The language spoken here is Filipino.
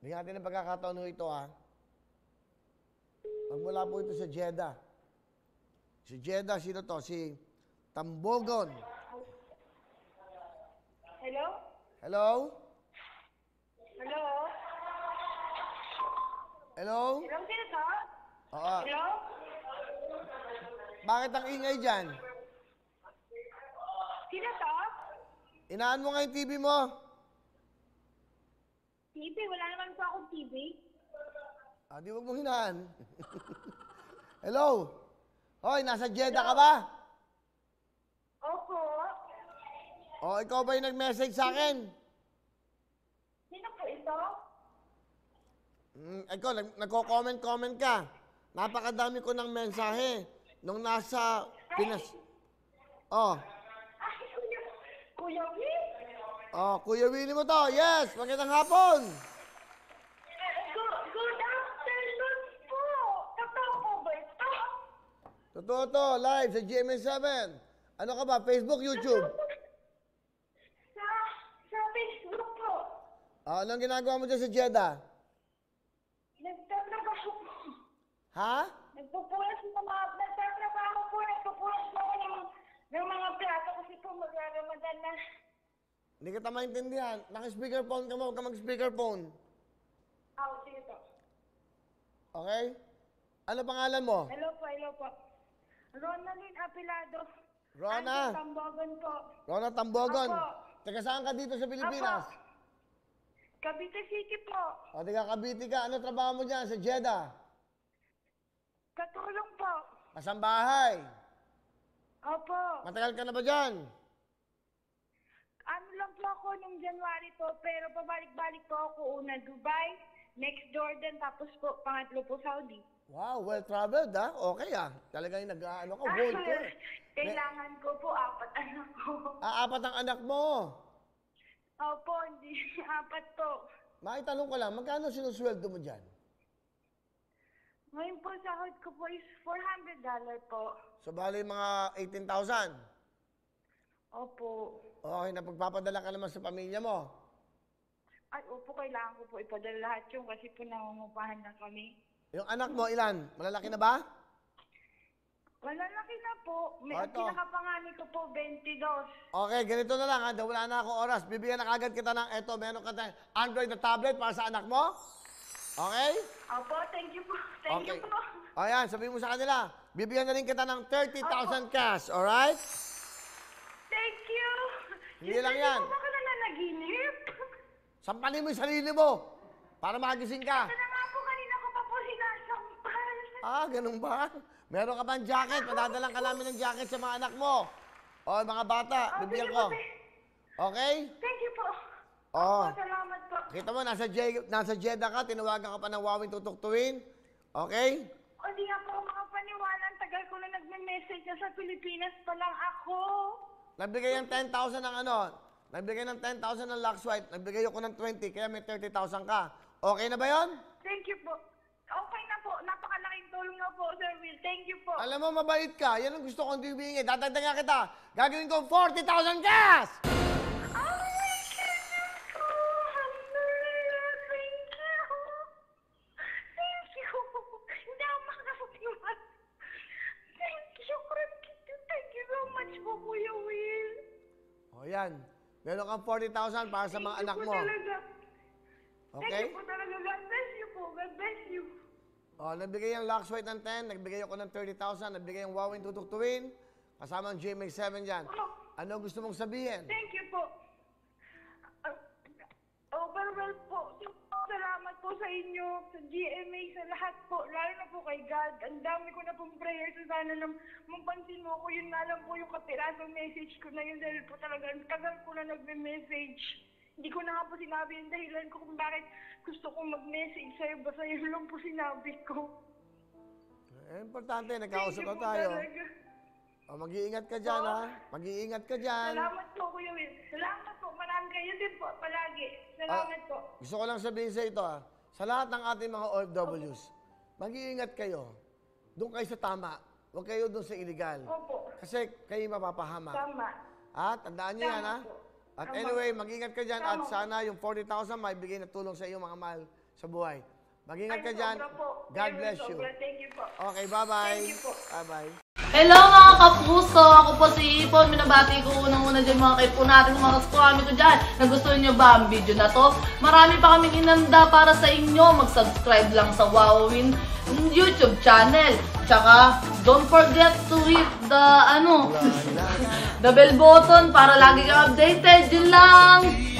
Bigyan natin ng pagkakataon ho ito, ha? Magmula po ito sa Jeddah. Si Jeddah, sino to? Si Tambogon. Hello? Hello? Hello? Hello? Hello, sino to? Oo. Hello? Bakit ang ingay dyan? Sino to? Inaan mo nga yung TV mo. TV? Wala naman po akong TV. Di wag mong hinaan. Hello? Hoy, nasa Jeddah ka ba? Opo. Ikaw ba yung nag-message sa akin? Sino po ito? Ikaw, nagko-comment ka. Napakadami ko ng mensahe. Nung nasa Pinas... Ay, Kuya Will? Kuya Willie mo to. Yes, magandang hapon. Good afternoon po. Totoo po ba ito? Totoo to, live sa GMA7. Ano ka ba, Facebook, YouTube? Sa Facebook po. Anong ginagawa mo dyan sa Jeddah? Nagtatrabaho po. Ha? Nagpupulas nagtatrabaho po. Nagpupulas po ako ng mga plato kasi po mag-Ramadan na. Hindi kita maintindihan. Naka-speakerphone ka mo, huwag ka mag-speakerphone. Sige po. Okay? Ano pangalan mo? Hello po. Ronaldin Apilado. Rona? Tambogan po. Rona Tambogon. Opo. Taga saan ka dito sa Pilipinas? Opo. Cavite City po. Taga Cavite ka. Ano trabaho mo dyan sa Jeddah? Katulong po. Kasambahay. Opo. Matagal ka na ba dyan? Ano lang po ako nung January po, pero pabalik-balik po ako. Una Dubai, next Jordan, tapos po pangatlo po Saudi. Wow, well-traveled ha? Okay Talagang nag-ano ka, world tour. Kailangan ko po 4 anak ko. 4 ang anak mo. Opo, hindi 4 po. Maitanong ko lang, magkano sinusweldo mo dyan? Ngayon po, sahod ko po is $400 po. So, bali mga 18,000. Opo. Okay, napagpapadala ka naman sa pamilya mo. Ay, opo, kailangan ko po ipadala lahat yung kasi po nangungupahan na kami. Yung anak mo, ilan? Malalaki na ba? Malalaki na po. Ang Ito. pinakapanganay ko po, 22. Okay, ganito na lang ha. Wala na akong oras. Bibigyan na kagad kita ng meron ka tayong Android na tablet para sa anak mo. Okay? Opo, thank you po. Thank you po. Ayan, sabihin mo sa kanila. Bibigyan na rin kita ng 30,000 cash, alright? Thank you. Hindi lang yan. Hindi po ba ka na nanaginip? Sampanin mo yung sarili mo para magising ka. Ito na nga po, kanina ko pa po sinasampal. Ganun ba? Meron ka bang jacket? Padadalang ka namin ng jacket sa mga anak mo. Mga bata, bibigyan ko. Okay? Thank you po. Oh. Opo, salamat po. Kita mo, nasa Jeddah ka, tinawagan ka pa ng Wawing tutuktuin. Okay? O, hindi nga po ako makapaniwala. Ang tagal ko na nagme-message na sa Pilipinas pa lang ako. Nagbigay ng 10,000 ng nagbigay ng 10,000 ng Lux White, nagbigay ako ng 20, kaya may 30,000 ka. Okay na ba yon? Thank you po. Okay na po. Napakalaking tulong na po, Sir Will. Thank you po. Alam mo, mabait ka. Yan ang gusto kong ibigay. Dadagdagan kita. Gagawin ko 40,000 cash! Oh my goodness po! Hallelujah! Thank you! Thank you! Hindi ako makakapag-iwan. Thank you! Thank you so much po, Kuya Will. Yan. Meron kang 40,000 para sa mga anak mo. Thank Okay? you po talaga. God bless you po. God bless you. Nagbigay yung Lux White ng 10, nagbigay ako ng 30,000, nagbigay yung Wawing tutuktuin, kasama ang GMA7 dyan. Ano gusto mong sabihin? Thank you po. Overall po, salamat po sa inyo, sa GMA, sa lahat po, lalo na po kay God. Ang dami ko na pong prayers, so sana lang mapansin mo ko, yun nga lang po yung kapirasong message ko na yun, dahil po talaga, ang tagal ko na nagme-message. Hindi ko na nga po sinabi yung dahilan ko kung bakit gusto kong mag-message sa'yo, basta yun lang po sinabi ko. Importante, nagkausap na tayo. Mag-iingat ka dyan, ha? Mag-iingat ka dyan. Salamat po, Kuya Will. Salamat po. Marami kayo din po, palagi. Salamat po. Gusto ko lang sabihin sa ito, ha? Sa lahat ng ating mga OFWs, mag-iingat kayo. Doon kayo sa tama. Huwag kayo doon sa illegal. Opo. Kasi kayo mapapahamak. Tama. Tandaan niyo yan, ha? po. At Tama. anyway, mag-ingat ka dyan Tama. at sana yung 40,000 maibigay na tulong sa iyo, mga mahal sa buhay. Mag-ingat ka dyan. sobra po. God bless you. Sobra. Thank you po. Okay, bye-bye. Thank you po. Bye-bye. Hello mga kapuso! Ako po si Ipon. Minabati ko unang-una dyan mga kaipo natin, mga kaskwami ko dyan. Nagustuhan nyo ba ang video na to? Marami pa kaming inanda para sa inyo. Mag-subscribe lang sa Wowin YouTube channel. Tsaka, don't forget to hit the, the bell button para lagi kang updated. Yun lang!